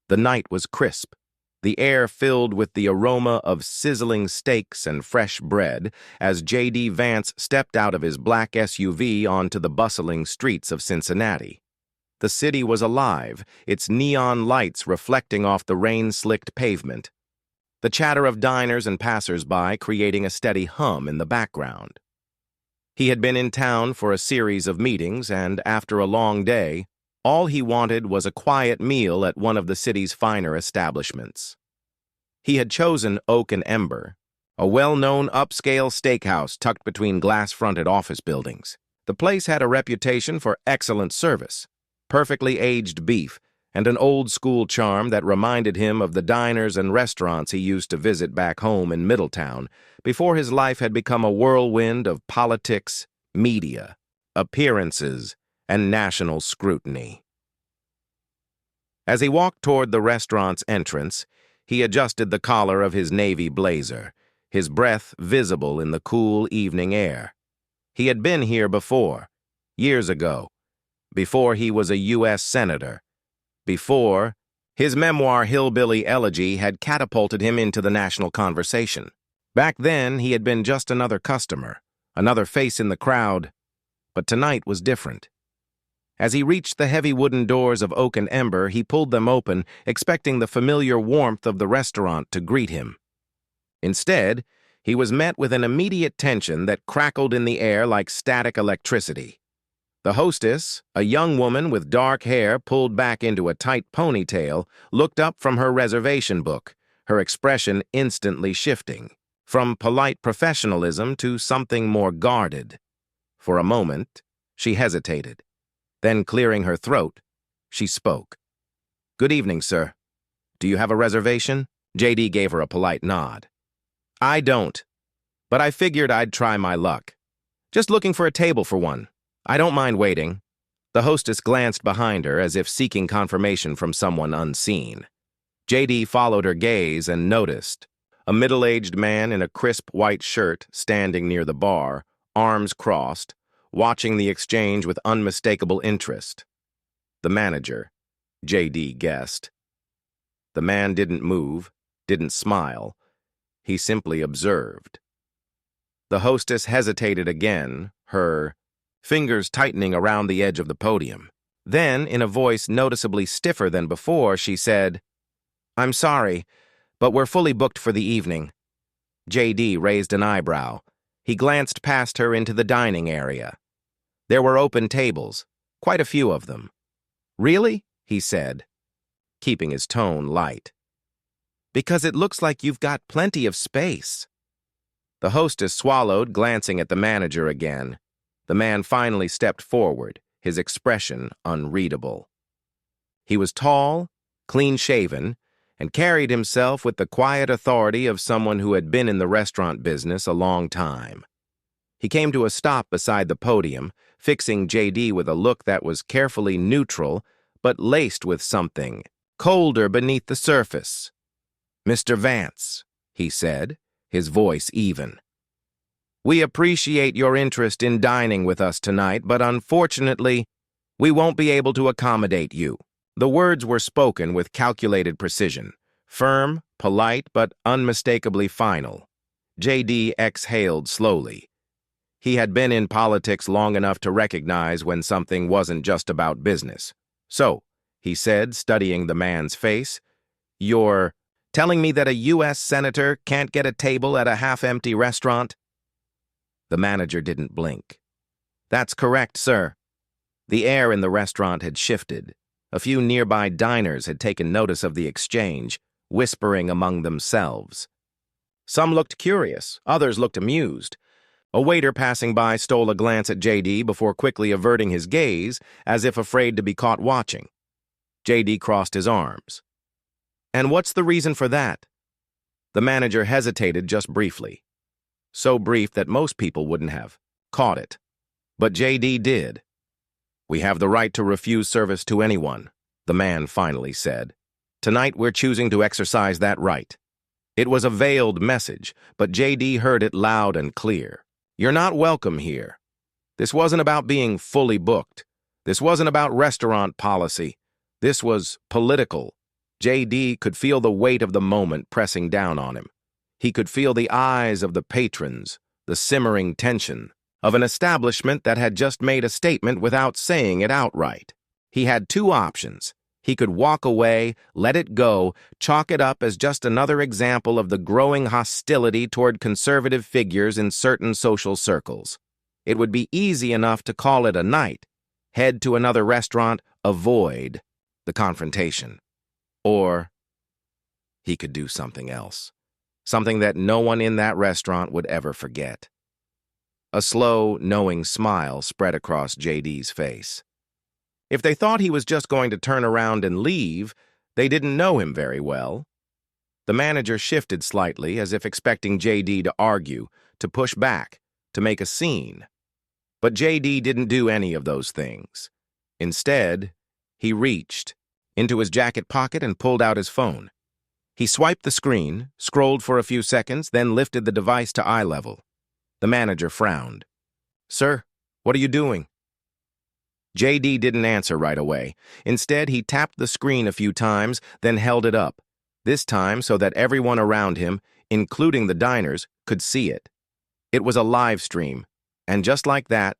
The night was crisp, the air filled with the aroma of sizzling steaks and fresh bread as J.D. Vance stepped out of his black SUV onto the bustling streets of Cincinnati. The city was alive, its neon lights reflecting off the rain-slicked pavement. The chatter of diners and passers-by creating a steady hum in the background. He had been in town for a series of meetings, and after a long day, all he wanted was a quiet meal at one of the city's finer establishments. He had chosen Oak and Ember, a well-known upscale steakhouse tucked between glass-fronted office buildings. The place had a reputation for excellent service, perfectly aged beef, and an old-school charm that reminded him of the diners and restaurants he used to visit back home in Middletown before his life had become a whirlwind of politics, media, appearances, and national scrutiny. As he walked toward the restaurant's entrance, he adjusted the collar of his navy blazer, his breath visible in the cool evening air. He had been here before, years ago, before he was a U.S. Senator, before his memoir Hillbilly Elegy had catapulted him into the national conversation. Back then, he had been just another customer, another face in the crowd, but tonight was different. As he reached the heavy wooden doors of Oak and Ember, he pulled them open, expecting the familiar warmth of the restaurant to greet him. Instead, he was met with an immediate tension that crackled in the air like static electricity. The hostess, a young woman with dark hair pulled back into a tight ponytail, looked up from her reservation book, her expression instantly shifting, from polite professionalism to something more guarded. For a moment, she hesitated. Then, clearing her throat, she spoke. "Good evening, sir. Do you have a reservation?" J.D. gave her a polite nod. "I don't, but I figured I'd try my luck. Just looking for a table for one. I don't mind waiting." The hostess glanced behind her as if seeking confirmation from someone unseen. J.D. followed her gaze and noticed a middle-aged man in a crisp white shirt standing near the bar, arms crossed, watching the exchange with unmistakable interest. The manager, J.D. guessed. The man didn't move, didn't smile. He simply observed. The hostess hesitated again, her fingers tightening around the edge of the podium. Then, in a voice noticeably stiffer than before, she said, "I'm sorry, but we're fully booked for the evening." J.D. raised an eyebrow. He glanced past her into the dining area. There were open tables, quite a few of them. "Really?" he said, keeping his tone light. "Because it looks like you've got plenty of space." The hostess swallowed, glancing at the manager again. The man finally stepped forward, his expression unreadable. He was tall, clean-shaven, and carried himself with the quiet authority of someone who had been in the restaurant business a long time. He came to a stop beside the podium, fixing J.D. with a look that was carefully neutral, but laced with something colder beneath the surface. "Mr. Vance," he said, his voice even. "We appreciate your interest in dining with us tonight, but unfortunately, we won't be able to accommodate you." The words were spoken with calculated precision, firm, polite, but unmistakably final. J.D. exhaled slowly. He had been in politics long enough to recognize when something wasn't just about business. "So," he said, studying the man's face, "you're telling me that a U.S. senator can't get a table at a half-empty restaurant?" The manager didn't blink. "That's correct, sir." The air in the restaurant had shifted. A few nearby diners had taken notice of the exchange, whispering among themselves. Some looked curious, others looked amused. A waiter passing by stole a glance at J.D. before quickly averting his gaze, as if afraid to be caught watching. J.D. crossed his arms. "And what's the reason for that?" The manager hesitated just briefly. So brief that most people wouldn't have caught it. But J.D. did. "We have the right to refuse service to anyone," the man finally said. "Tonight we're choosing to exercise that right." It was a veiled message, but J.D. heard it loud and clear. "You're not welcome here. This wasn't about being fully booked. This wasn't about restaurant policy. This was political. J.D. could feel the weight of the moment pressing down on him. He could feel the eyes of the patrons, the simmering tension of an establishment that had just made a statement without saying it outright. He had two options. He could walk away, let it go, chalk it up as just another example of the growing hostility toward conservative figures in certain social circles. It would be easy enough to call it a night, head to another restaurant, avoid the confrontation. Or he could do something else, something that no one in that restaurant would ever forget. A slow, knowing smile spread across J.D.'s face. If they thought he was just going to turn around and leave, they didn't know him very well. The manager shifted slightly, as if expecting J.D. to argue, to push back, to make a scene. But J.D. didn't do any of those things. Instead, he reached into his jacket pocket and pulled out his phone. He swiped the screen, scrolled for a few seconds, then lifted the device to eye level. The manager frowned. "Sir, what are you doing?" J.D. didn't answer right away. Instead, he tapped the screen a few times, then held it up, this time so that everyone around him, including the diners, could see it. It was a live stream, and just like that,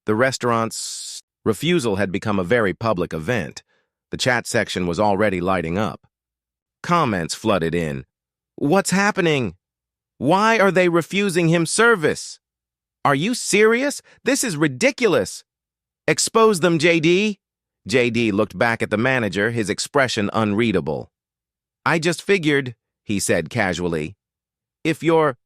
the restaurant's refusal had become a very public event. The chat section was already lighting up. Comments flooded in. "What's happening? Why are they refusing him service? Are you serious? This is ridiculous. Expose them, J.D." J.D. looked back at the manager, his expression unreadable. "I just figured," he said casually, "if you're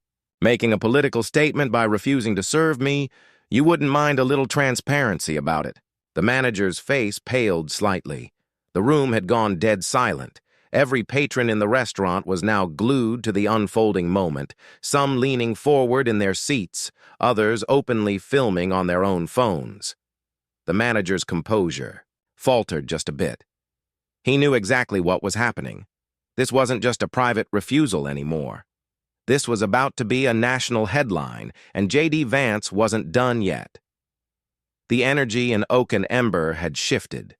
making a political statement by refusing to serve me, you wouldn't mind a little transparency about it." The manager's face paled slightly. The room had gone dead silent. Every patron in the restaurant was now glued to the unfolding moment, some leaning forward in their seats, others openly filming on their own phones. The manager's composure faltered just a bit. He knew exactly what was happening. This wasn't just a private refusal anymore. This was about to be a national headline, and J.D. Vance wasn't done yet. The energy in Oak and Ember had shifted.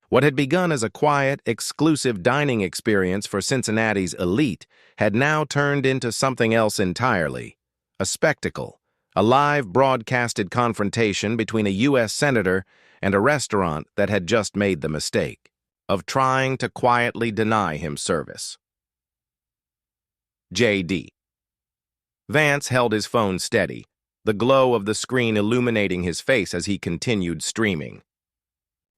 What had begun as a quiet, exclusive dining experience for Cincinnati's elite had now turned into something else entirely, a spectacle, a live broadcasted confrontation between a U.S. senator and a restaurant that had just made the mistake of trying to quietly deny him service. J.D. Vance held his phone steady, the glow of the screen illuminating his face as he continued streaming.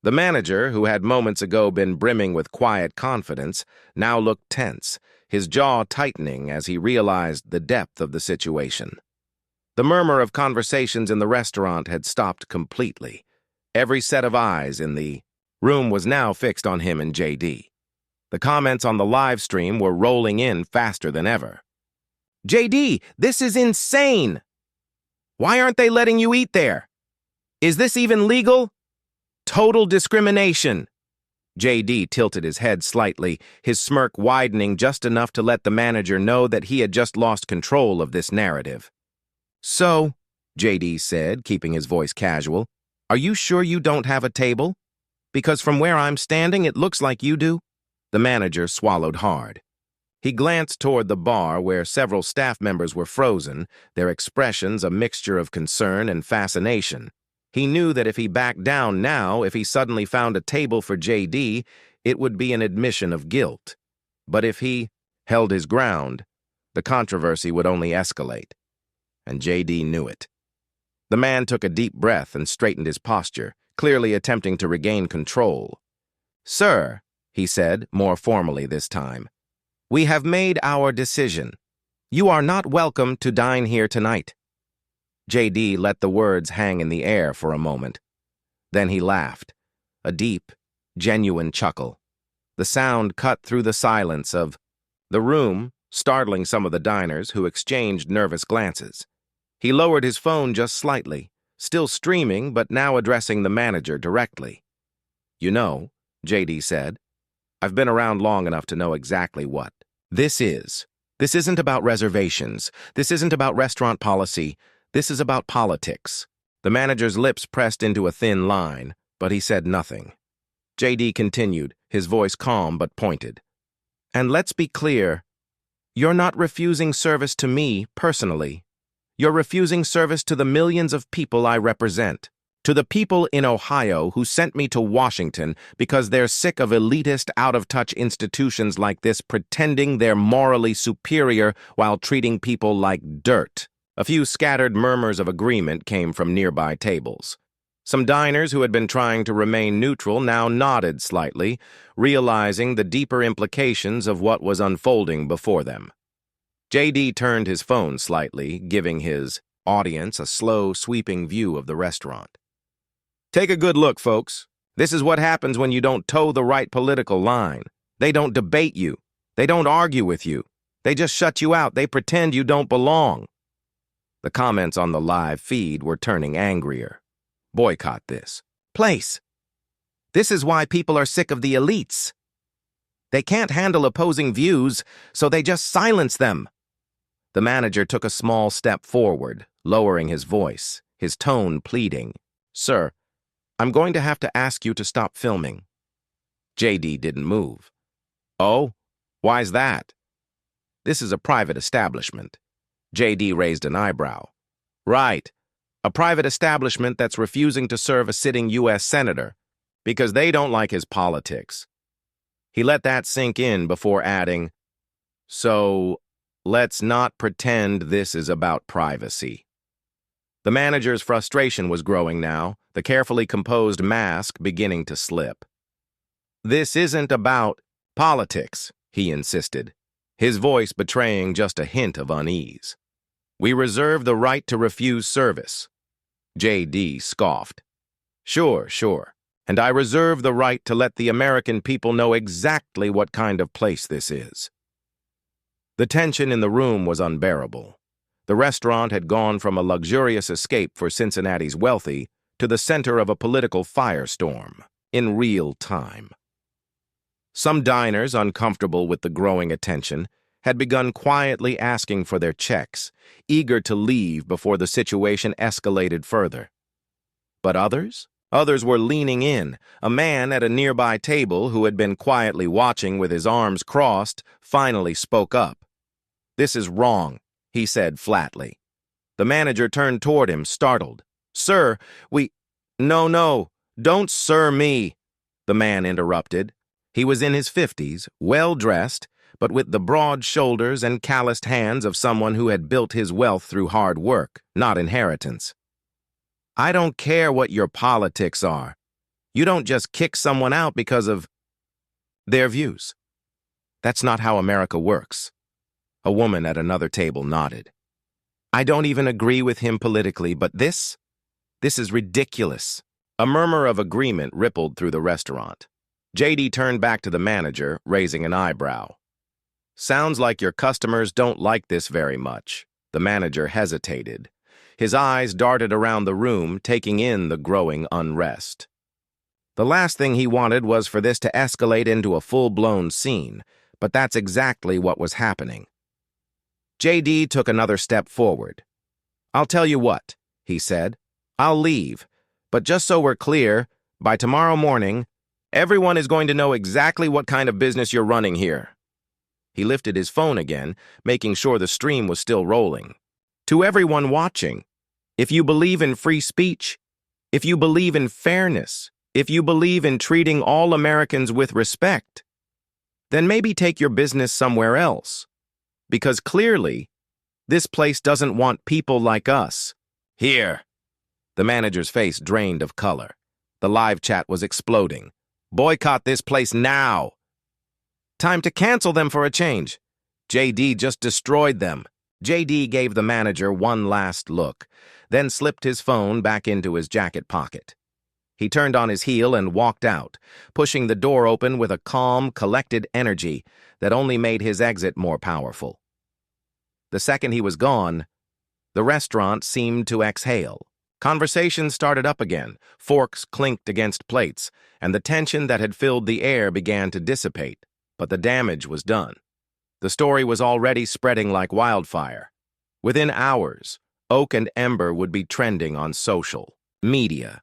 The manager, who had moments ago been brimming with quiet confidence, now looked tense, his jaw tightening as he realized the depth of the situation. The murmur of conversations in the restaurant had stopped completely. Every set of eyes in the room was now fixed on him and J.D. The comments on the live stream were rolling in faster than ever. "J.D., this is insane! Why aren't they letting you eat there? Is this even legal? Total discrimination." J.D. tilted his head slightly, his smirk widening just enough to let the manager know that he had just lost control of this narrative. "So," J.D. said, keeping his voice casual, "are you sure you don't have a table? Because from where I'm standing, it looks like you do." The manager swallowed hard. He glanced toward the bar where several staff members were frozen, their expressions a mixture of concern and fascination. He knew that if he backed down now, if he suddenly found a table for J.D., it would be an admission of guilt. But if he held his ground, the controversy would only escalate. And J.D. knew it. The man took a deep breath and straightened his posture, clearly attempting to regain control. "Sir," he said, more formally this time, "we have made our decision. You are not welcome to dine here tonight." J.D. let the words hang in the air for a moment. Then he laughed, a deep, genuine chuckle. The sound cut through the silence of the room, startling some of the diners who exchanged nervous glances. He lowered his phone just slightly, still streaming but now addressing the manager directly. "You know," J.D. said, "I've been around long enough to know exactly what this is. This isn't about reservations. This isn't about restaurant policy. This is about politics." The manager's lips pressed into a thin line, but he said nothing. JD continued, his voice calm but pointed. And let's be clear, you're not refusing service to me personally. You're refusing service to the millions of people I represent. To the people in Ohio who sent me to Washington because they're sick of elitist, out-of-touch institutions like this pretending they're morally superior while treating people like dirt. A few scattered murmurs of agreement came from nearby tables. Some diners who had been trying to remain neutral now nodded slightly, realizing the deeper implications of what was unfolding before them. JD turned his phone slightly, giving his audience a slow, sweeping view of the restaurant. Take a good look, folks. This is what happens when you don't toe the right political line. They don't debate you. They don't argue with you. They just shut you out. They pretend you don't belong. The comments on the live feed were turning angrier. Boycott this place. This is why people are sick of the elites. They can't handle opposing views, so they just silence them. The manager took a small step forward, lowering his voice, his tone pleading. Sir, I'm going to have to ask you to stop filming. JD didn't move. Oh? Why's that? This is a private establishment. JD raised an eyebrow. Right. A private establishment that's refusing to serve a sitting U.S. senator because they don't like his politics. He let that sink in before adding, so let's not pretend this is about privacy. The manager's frustration was growing now, the carefully composed mask beginning to slip. This isn't about politics, he insisted, his voice betraying just a hint of unease. We reserve the right to refuse service. JD scoffed. Sure, and I reserve the right to let the American people know exactly what kind of place this is. The tension in the room was unbearable. The restaurant had gone from a luxurious escape for Cincinnati's wealthy to the center of a political firestorm in real time. Some diners, uncomfortable with the growing attention, had begun quietly asking for their checks, eager to leave before the situation escalated further. But others were leaning in. A man at a nearby table who had been quietly watching with his arms crossed finally spoke up. This is wrong, he said flatly. The manager turned toward him, startled. Sir, No, don't sir me, the man interrupted. He was in his 50s, well-dressed, but with the broad shoulders and calloused hands of someone who had built his wealth through hard work, not inheritance. I don't care what your politics are. You don't just kick someone out because of their views. That's not how America works. A woman at another table nodded. I don't even agree with him politically, but this is ridiculous. A murmur of agreement rippled through the restaurant. JD turned back to the manager, raising an eyebrow. Sounds like your customers don't like this very much. The manager hesitated. His eyes darted around the room, taking in the growing unrest. The last thing he wanted was for this to escalate into a full-blown scene, but that's exactly what was happening. JD took another step forward. I'll tell you what, he said. I'll leave, but just so we're clear, by tomorrow morning, everyone is going to know exactly what kind of business you're running here. He lifted his phone again, making sure the stream was still rolling. To everyone watching, if you believe in free speech, if you believe in fairness, if you believe in treating all Americans with respect, then maybe take your business somewhere else. Because clearly, this place doesn't want people like us. Here. The manager's face drained of color. The live chat was exploding. Boycott this place now. Time to cancel them for a change. JD just destroyed them. JD gave the manager one last look, then slipped his phone back into his jacket pocket. He turned on his heel and walked out, pushing the door open with a calm, collected energy that only made his exit more powerful. The second he was gone, the restaurant seemed to exhale. Conversation started up again, forks clinked against plates, and the tension that had filled the air began to dissipate, but the damage was done. The story was already spreading like wildfire. Within hours, Oak and Ember would be trending on social media.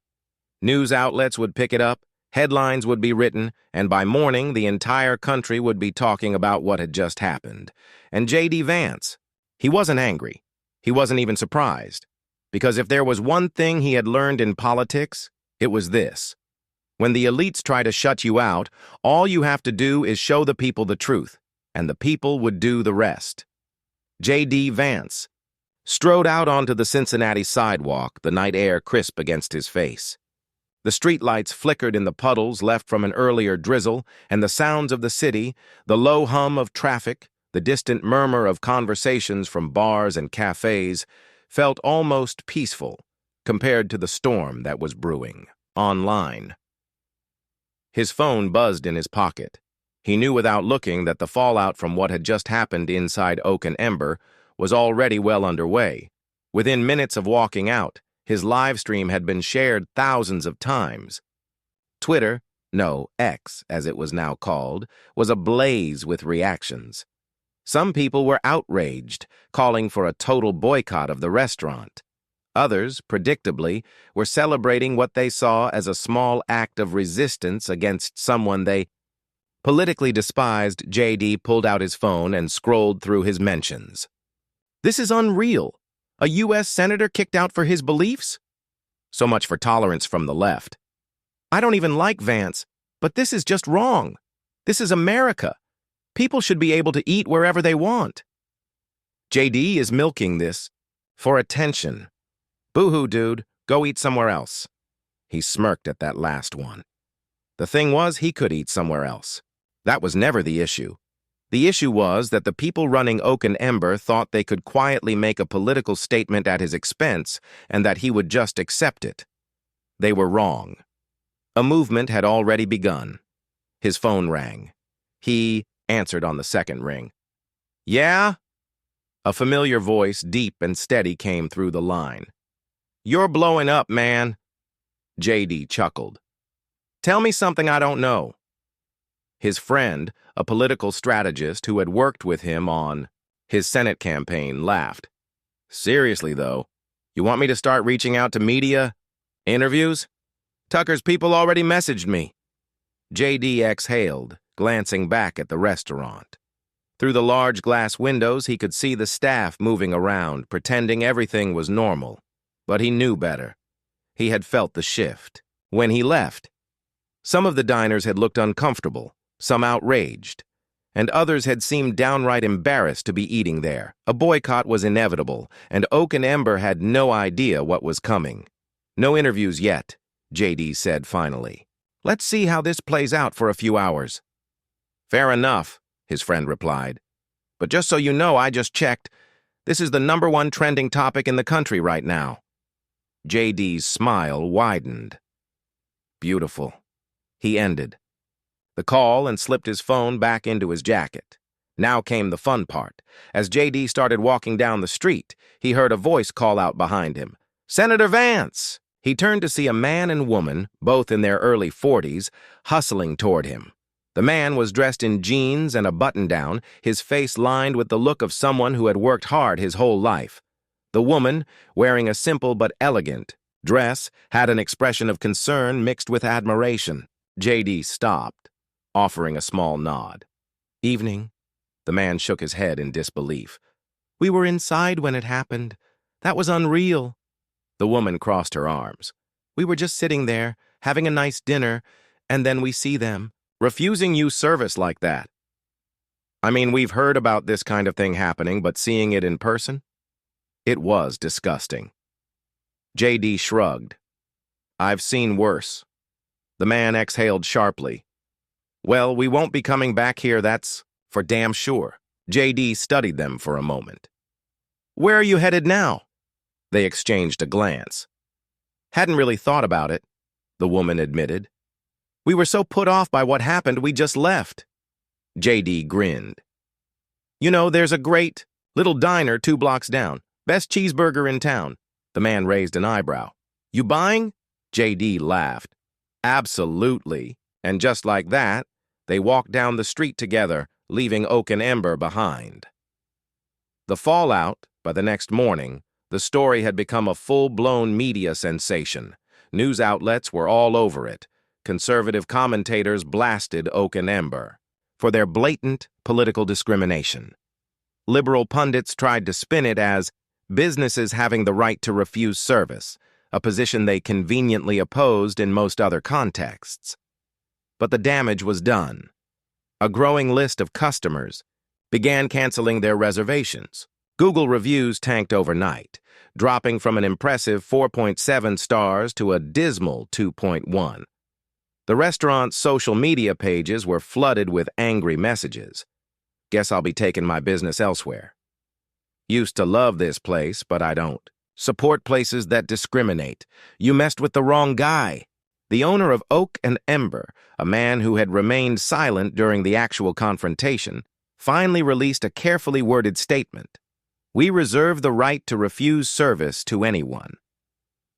News outlets would pick it up, Headlines would be written, and by morning, the entire country would be talking about what had just happened. And J.D. Vance, he wasn't angry. He wasn't even surprised. Because if there was one thing he had learned in politics, it was this. When the elites try to shut you out, all you have to do is show the people the truth, and the people would do the rest. J.D. Vance strode out onto the Cincinnati sidewalk, the night air crisp against his face. The streetlights flickered in the puddles left from an earlier drizzle, and the sounds of the city, the low hum of traffic, the distant murmur of conversations from bars and cafes, felt almost peaceful compared to the storm that was brewing online. His phone buzzed in his pocket. He knew without looking that the fallout from what had just happened inside Oak and Ember was already well underway. Within minutes of walking out, his live stream had been shared thousands of times. Twitter, no, X, as it was now called, was ablaze with reactions. Some people were outraged, calling for a total boycott of the restaurant. Others, predictably, were celebrating what they saw as a small act of resistance against someone they politically despised. J.D. pulled out his phone and scrolled through his mentions. This is unreal. A U.S. senator kicked out for his beliefs? So much for tolerance from the left. I don't even like Vance, but this is just wrong. This is America. People should be able to eat wherever they want. J.D. is milking this for attention. Boo-hoo, dude. Go eat somewhere else. He smirked at that last one. The thing was, he could eat somewhere else. That was never the issue. The issue was that the people running Oak and Ember thought they could quietly make a political statement at his expense and that he would just accept it. They were wrong. A movement had already begun. His phone rang. He answered on the second ring. Yeah? A familiar voice, deep and steady, came through the line. You're blowing up, man. J.D. chuckled. Tell me something I don't know. His friend, a political strategist who had worked with him on his Senate campaign, laughed. Seriously, though, you want me to start reaching out to media? Interviews? Tucker's people already messaged me. J.D. exhaled, glancing back at the restaurant. Through the large glass windows, he could see the staff moving around, pretending everything was normal. But he knew better. He had felt the shift. When he left, some of the diners had looked uncomfortable, some outraged, and others had seemed downright embarrassed to be eating there. A boycott was inevitable, and Oak and Ember had no idea what was coming. No interviews yet, J.D. said finally. Let's see how this plays out for a few hours. Fair enough, his friend replied. But just so you know, I just checked. This is the #1 trending topic in the country right now. J.D.'s smile widened. Beautiful. He ended the call and slipped his phone back into his jacket. Now came the fun part. As J.D. started walking down the street, he heard a voice call out behind him. Senator Vance! He turned to see a man and woman, both in their early 40s, hustling toward him. The man was dressed in jeans and a button-down, his face lined with the look of someone who had worked hard his whole life. The woman, wearing a simple but elegant dress, had an expression of concern mixed with admiration. J.D. stopped, offering a small nod. Evening. The man shook his head in disbelief. We were inside when it happened. That was unreal. The woman crossed her arms. We were just sitting there, having a nice dinner, and then we see them. Refusing you service like that. I mean, we've heard about this kind of thing happening, but seeing it in person? It was disgusting. J.D. shrugged. I've seen worse. The man exhaled sharply. Well, we won't be coming back here, that's for damn sure. J.D. studied them for a moment. Where are you headed now? They exchanged a glance. Hadn't really thought about it, the woman admitted. We were so put off by what happened, we just left. J.D. grinned. You know, there's a great little diner 2 blocks down. Best cheeseburger in town. The man raised an eyebrow. You buying? J.D. laughed. Absolutely. And just like that, they walked down the street together, leaving Oak and Ember behind. The fallout, by the next morning, the story had become a full-blown media sensation. News outlets were all over it, conservative commentators blasted Oak and Ember for their blatant political discrimination. Liberal pundits tried to spin it as businesses having the right to refuse service, a position they conveniently opposed in most other contexts. But the damage was done. A growing list of customers began canceling their reservations. Google reviews tanked overnight, dropping from an impressive 4.7 stars to a dismal 2.1. The restaurant's social media pages were flooded with angry messages. Guess I'll be taking my business elsewhere. Used to love this place, but I don't. Support places that discriminate. You messed with the wrong guy. The owner of Oak and Ember, a man who had remained silent during the actual confrontation, finally released a carefully worded statement. We reserve the right to refuse service to anyone.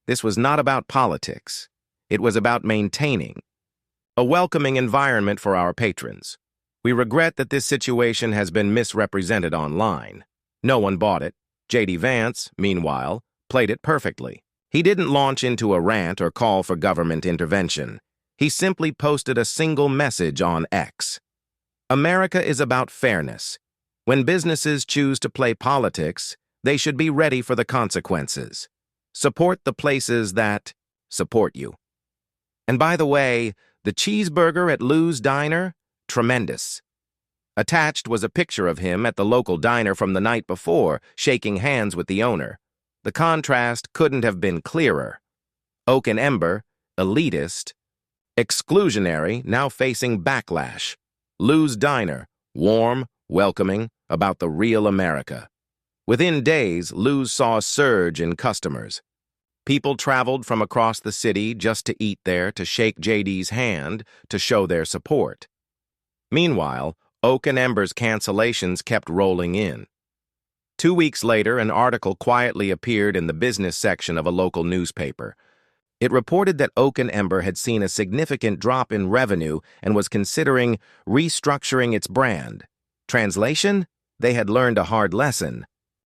This was not about politics. It was about maintaining a welcoming environment for our patrons. We regret that this situation has been misrepresented online. No one bought it. J.D. Vance, meanwhile, played it perfectly. He didn't launch into a rant or call for government intervention. He simply posted a single message on X. America is about fairness. When businesses choose to play politics, they should be ready for the consequences. Support the places that support you. And by the way, the cheeseburger at Lou's Diner, tremendous. Attached was a picture of him at the local diner from the night before, shaking hands with the owner. The contrast couldn't have been clearer. Oak and Ember, elitist, exclusionary, now facing backlash. Lou's Diner, warm, welcoming, about the real America. Within days, Lou's saw a surge in customers. People traveled from across the city just to eat there, to shake JD's hand, to show their support. Meanwhile, Oak and Ember's cancellations kept rolling in. 2 weeks later, an article quietly appeared in the business section of a local newspaper. It reported that Oak and Ember had seen a significant drop in revenue and was considering restructuring its brand. Translation? They had learned a hard lesson.